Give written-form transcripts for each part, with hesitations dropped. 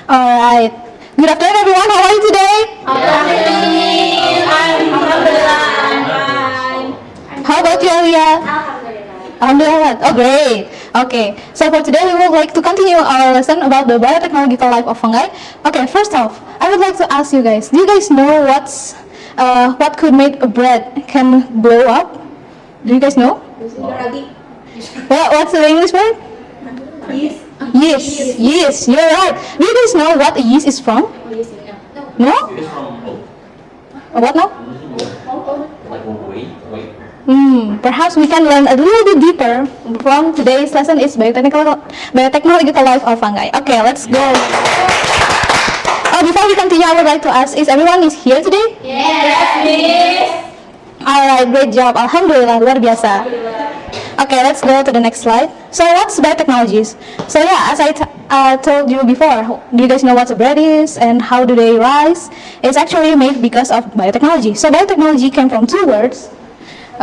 Alright. Good afternoon, everyone. How are you today? How about you, Alia? Alhamdulillah. Oh, great. Okay. So for today, we would like to continue our lesson about the biotechnological life of fungi. Okay. First off, I would like to ask you guys. Do you guys know what could make a bread can blow up? Do you guys know? What's the English word? Yeast. Yeast. You're right. Do you guys know what a yeast is from? No? It's from oak. What now? Like wait. Perhaps we can learn a little bit deeper from today's lesson is biotechnological life of fungi. Okay, let's go. Before we continue, I would like to ask, is everyone is here today? Yes, Alright, great job. Alhamdulillah, luar biasa. Okay, let's go to the next slide. So what's biotechnologies? So yeah, as I told you before, do you guys know what a bread is and how do they rise? It's actually made because of biotechnology. So biotechnology came from two words.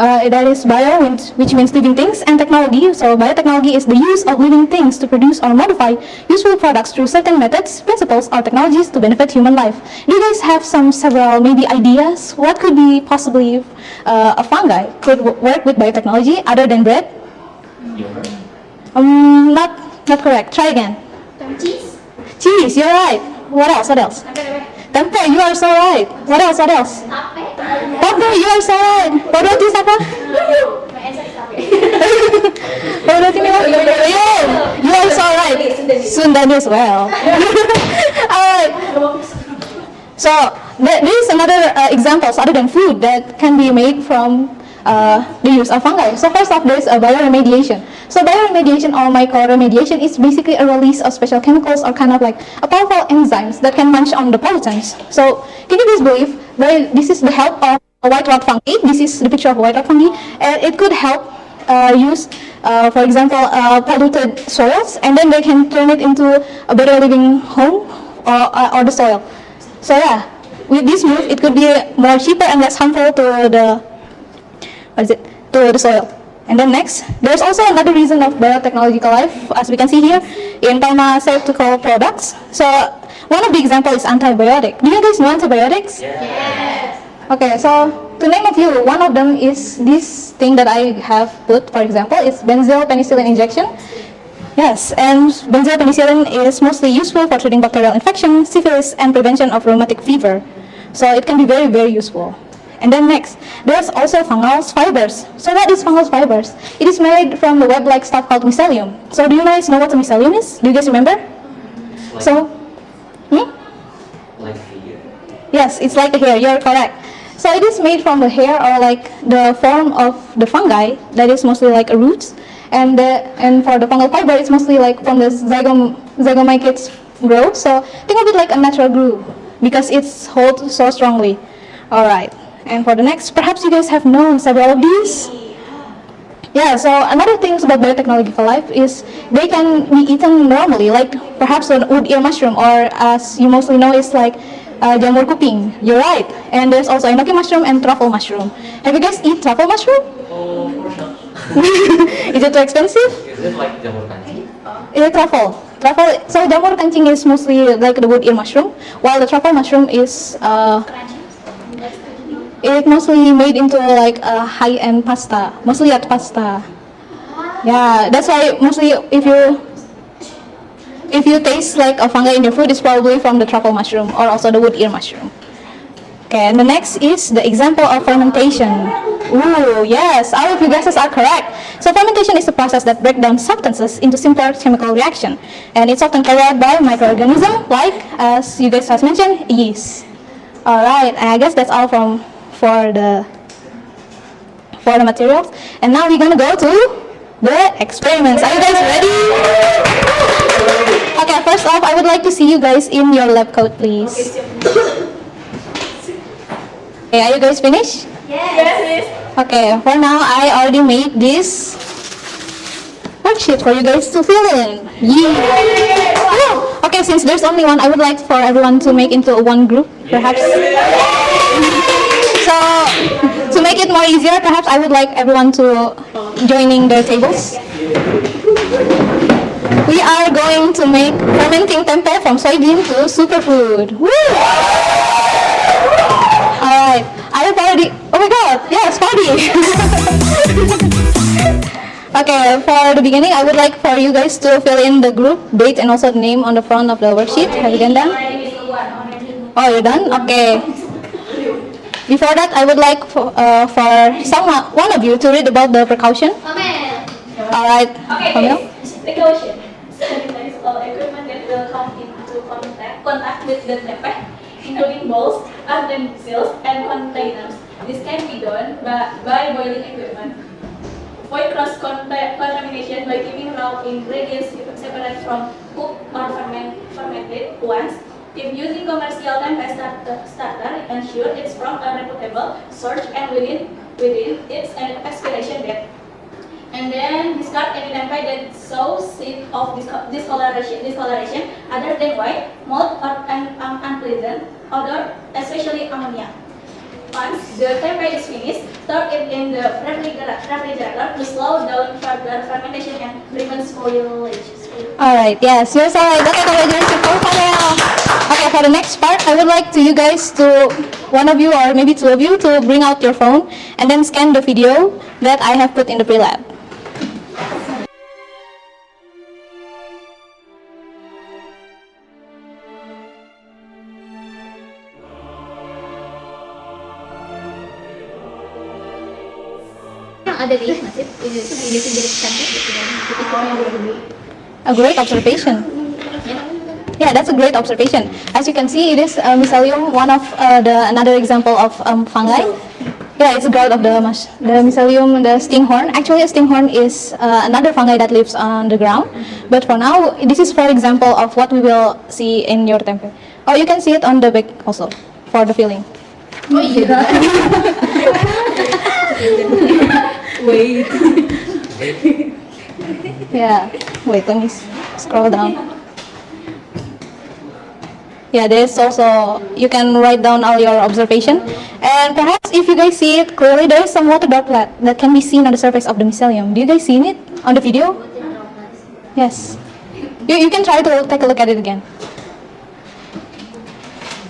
That is bio, which means living things, and technology. So biotechnology is the use of living things to produce or modify useful products through certain methods, principles, or technologies to benefit human life. Do you guys have several maybe ideas? What could be possibly a fungi could work with biotechnology other than bread? Yogurt. Not correct. Try again. cheese. Cheese. You're right. What else? What else? Tempe. You are so right. What else? What else? Tape. You are so right. Roti apa? Roti ni apa? Yeah, you are so right. Sundan as well. Alright. So there is another examples other than food that can be made from the use of fungi. So first off, there is a bioremediation. So bioremediation or mycoremediation is basically a release of special chemicals or kind of like a powerful enzymes that can munch on the pollutants. So can you guys believe that this is the help of a white rot fungi? This is the picture of white rot fungi, and it could help use, for example, polluted soils, and then they can turn it into a better living home or the soil. So yeah, with this move, it could be more cheaper and less harmful to the soil. And then next, there's also another reason of biotechnological life, as we can see here in pharmaceutical products. So one of the examples is antibiotic. Do you guys know antibiotics? Yes. Okay, so to name a few, one of them is this thing that I have put, for example, is benzyl penicillin injection. Yes, and benzyl penicillin is mostly useful for treating bacterial infection, syphilis, and prevention of rheumatic fever. So it can be very, very useful. And then next, there's also fungal fibers. So what is fungal fibers? It is made from the web-like stuff called mycelium. So do you guys know what a mycelium is? Do you guys remember? Like, So, like hair. yes, it's like the hair. You're correct. So it is made from the hair or like the form of the fungi that is mostly like a roots. And for the fungal fiber, it's mostly like from the zygomycates growth. So think of it like a natural glue because it's holds so strongly. All right. And for the next, perhaps you guys have known several of these. Yeah, so another thing about biotechnological life is they can be eaten normally, like perhaps an wood ear mushroom, or as you mostly know, is like jamur kuping. You're right. And there's also enoki mushroom and truffle mushroom. Have you guys eat truffle mushroom? Oh, for sure. Is it too expensive? Is it like jamur kancing? Truffle. So jamur kancing is mostly like the wood ear mushroom, while the truffle mushroom is it mostly made into like a high-end pasta, mostly at pasta. Yeah, that's why mostly if you taste like a fungi in your food, it's probably from the truffle mushroom or also the wood ear mushroom. Okay, and the next is the example of fermentation. Ooh, yes, all of you guesses are correct. So fermentation is a process that breaks down substances into simpler chemical reaction, and it's often carried out by microorganisms, like as you guys have mentioned, yeast. All right, and I guess that's all for the materials. And now we're gonna go to the experiments. Are you guys ready? Okay, first off, I would like to see you guys in your lab coat, please. Okay, are you guys finished? Yes. Okay, for now, I already made this worksheet for you guys to fill in. Yeah. Oh, okay, since there's only one, I would like for everyone to make into one group, perhaps. So, to make it it more easier, perhaps I would like everyone to joining their tables. We are going to make fermenting tempeh from soybean to superfood. Woo! Alright, I have already, oh my god, yes, party! Okay, for the beginning, I would like for you guys to fill in the group, date, and also the name on the front of the worksheet. Have you done that? Oh, you're done? Okay. Before that, I would like for one of you to read about the precaution. Alright, Pamela? Precaution. Sanitize all equipment that will come into contact with the tempeh, including bowls, utensils, and containers. This can be done by boiling equipment. Avoid cross-contamination by keeping raw ingredients separate from cooked or fermented ones. If using commercial tempeh starter, ensure it's from a reputable source and within its expiration date. And then discard any tempeh that shows seed of discoloration other than white, mold, or unpleasant odor, especially ammonia. Once the tempeh is finished, store it in the refrigerator to slow down further fermentation and prevent spoilage. Alright, yes, you're so right. Okay, congratulations for Pamela. Okay, for the next part, I would like to you guys to, one of you or maybe two of you, to bring out your phone and then scan the video that I have put in the pre-lab. Ada di masjid di pinggir cantik. A great observation. Yeah, that's a great observation. As you can see, it is Mycelium, one of another example of fungi. Yeah, it's a growth of the Mycelium, the stinghorn. Actually, a stinghorn is another fungi that lives on the ground. But for now, this is for example of what we will see in your tempeh. Oh, you can see it on the back also for the filling. Oh iya. Wait. Yeah, wait, let me scroll down. Yeah, there's also, you can write down all your observation. And perhaps if you guys see it clearly, there is some water droplet that can be seen on the surface of the mycelium. Do you guys see it on the video? Yes. You can try to take a look at it again.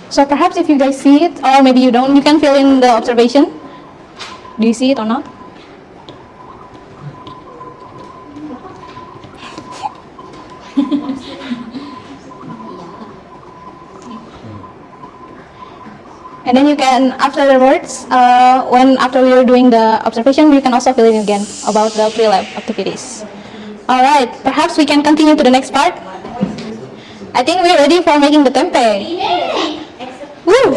So perhaps if you guys see it, or maybe you don't, you can fill in the observation. Do you see it or not? And then you can, afterwards, after we are doing the observation, you can also fill in again about the pre-lab activities. Alright, perhaps we can continue to the next part. I think we're ready for making the tempeh. Woo!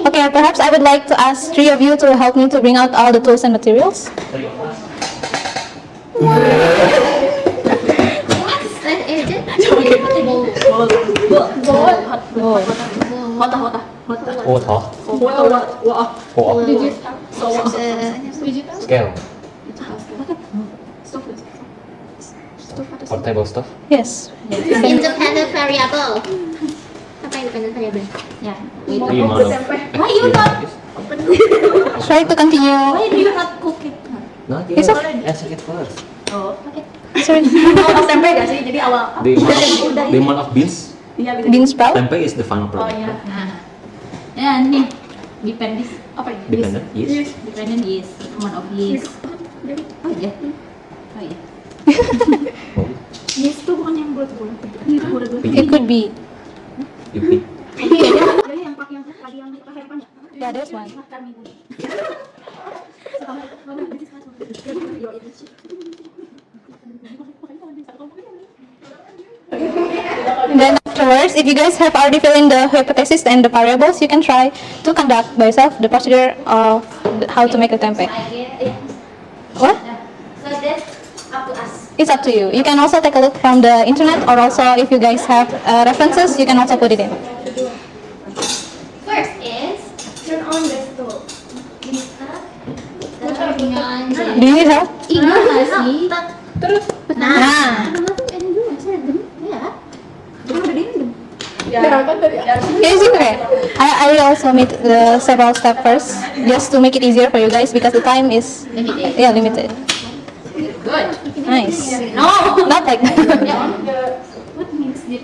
Okay, perhaps I would like to ask three of you to help me to bring out all the tools and materials. Water. Scale. Portable stuff. Yes. Independent variable. Apa independent variable? Ya. Do you know? Why you not? Try to continue. Why do you not cook it? Not It's yet. okay. Answer it first. Sorry. Mau tempe gak sih? Jadi awal. The amount of beans. Iya, Bean sprout? Tempeh is the final Oh product. iya. Ya nih. Dependent. Apa ini? Dependent. Yes. Dependent is amount of yeast. Oh iya. Oh iya. Yes tuh bukan yang bulat-bulat. Ini bulat-bulat. It could be. You pick. Jadi yang pakai yang tadi yang pakai apa ya? Yeah, there's one. And then afterwards, if you guys have already filled in the hypothesis and the variables, you can try to conduct by yourself the procedure of how to make a tempeh. What? So that's up to us. It's up to you. You can also take a look from the internet, or also if you guys have references, you can also put it in. First is Turn on the stove. Do you need help? ignorasi. Terus Nah. Ya. Easy way. I also made the several steps first, just to make it easier for you guys because the time is limited. Good. Nice. No. Not like that. What means it?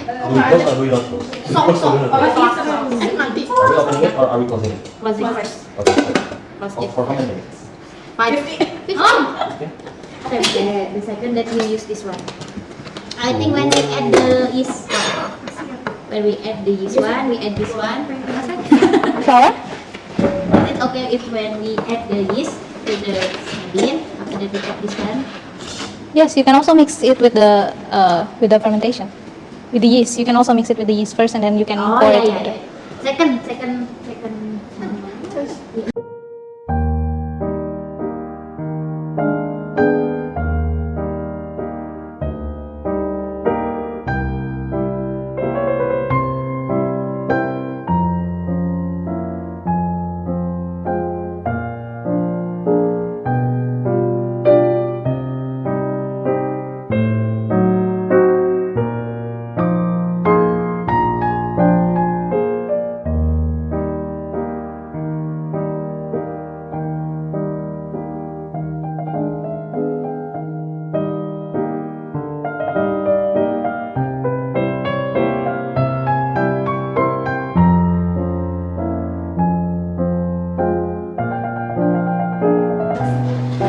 Are we close or are we not close? Is it close or not? Are we opening it or are we closing it? Close it first. Okay. Close Oh, it. for how many minutes? 5. Oh. Okay. The second that we use this one. I think when we add the yeast one. When we add the yeast one, we add this one. Flour? Is it okay if when we add the yeast to the bean, after that we add this one? Yes, you can also mix it with the fermentation, with the yeast. You can also mix it with the yeast first, and then you can Oh, pour yeah, it yeah, together. yeah. Second.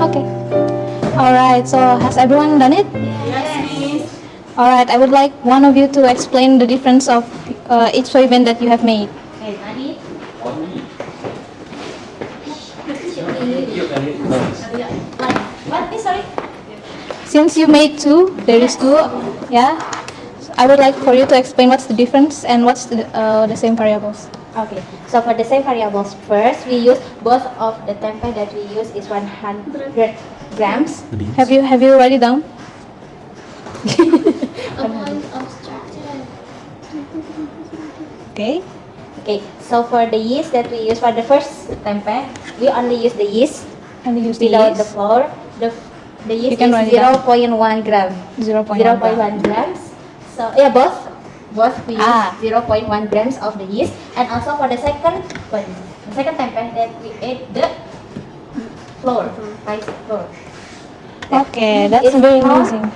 Okay. All right. So has everyone done it? Yes, All right. I would like one of you to explain the difference of each soybean that you have made. Okay, tadi. What? Sorry. Since you made two, there is two. Yeah. So I would like for you to explain what's the difference and what's the same variables. Okay, so for the same variables, first we use both of the tempeh that we use is 100 grams. The beans? Have you write it down? Okay. Okay, so for the yeast that we use for the first tempeh, we only use the yeast And you use the without the yeast. flour. The yeast You can write it down. is 0.1 gram. 0.1 0.1 grams. So yeah, both we use Ah. 0.1 grams of the yeast, and also for the second tempeh that we add the flour, rice flour. Okay, that's It's very more- amazing.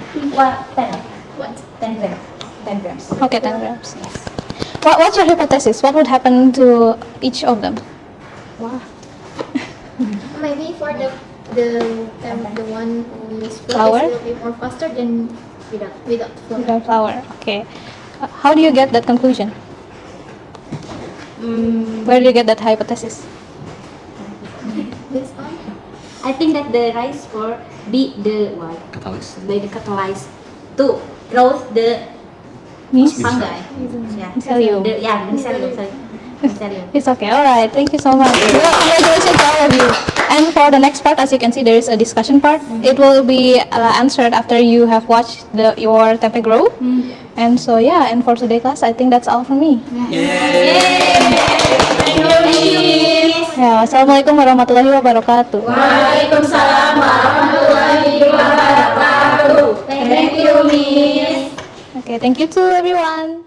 10 grams. 10 grams. Okay, 10 grams. Yes. What's your hypothesis? What would happen to each of them? Maybe for the one who is Flour? will be more faster than without flour. Without flour. Okay. How do you get that conclusion? Where do you get that hypothesis? This one. I think that the rice flour be the what? Catalyst. By the catalyze to growth the Yeast? fungi. Yeah. Mycelium. Mycelium. Sorry. Mycelium. It's okay. All right. Thank you so much. Well, congratulations to all of you. And for the next part, as you can see, there is a discussion part. It will be answered after you have watched your tempeh grow. And so yeah. And for today class, I think that's all from me. Ya, assalamualaikum warahmatullahi wabarakatuh. Waalaikumsalam warahmatullahi wabarakatuh. Thank you, Miss. Okay, thank you to everyone.